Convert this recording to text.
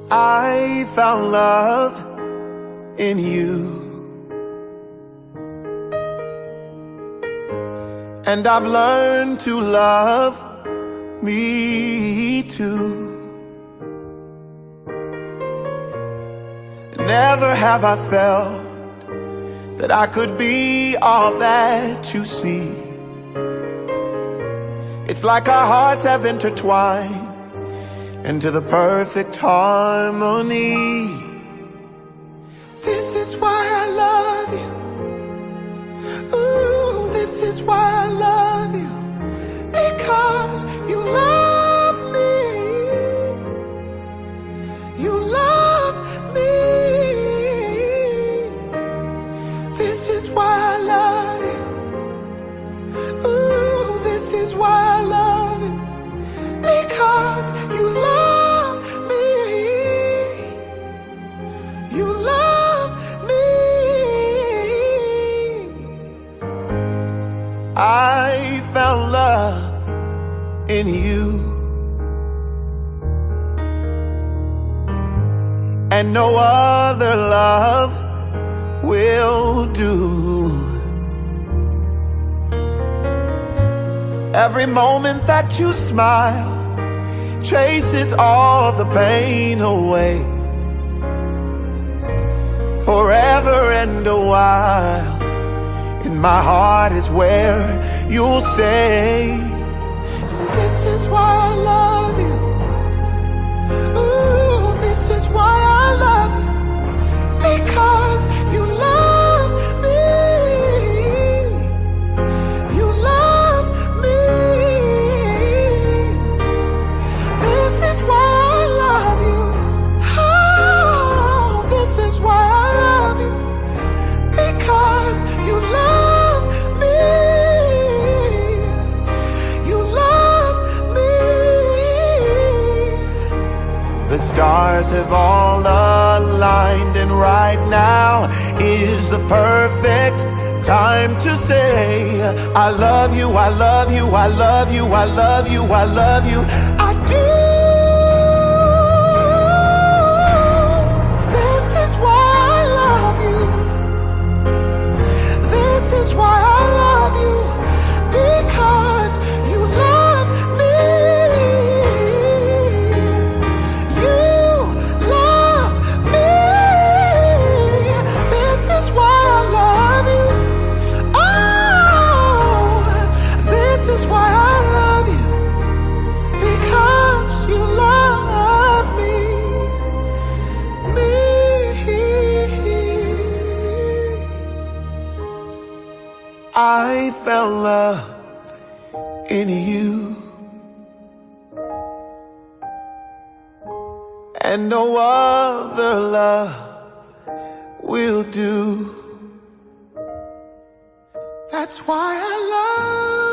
I found love in you, and I've learned to love me too. Never have I felt that I could be all that you see. It's like our hearts have intertwined into the perfect harmony. This is why I love you. Ooh, this is why I love you. Because you love me. You love me. This is why I love you. Ooh, this is why I love you. Because you love me. You love me. I found love in you, and no other love will do. Every moment that you smile chases all the pain away. Forever and a while, in my heart is where you'll stay. And this is why I love you. Ooh, this is why I love you. Because you love me. You love me. This is why I love you. Oh, this is why I love you. Because you love me. You love me. The stars have all aligned, and right now is the perfect time to say I love you, I love you, I love you, I love you, I love you, I do. This is why I love you. This is why I love you. Because you love me. You love me. This is why I love you. Oh, this is why I love you. Because you love me. I found love in you, and no other love will do. That's why I love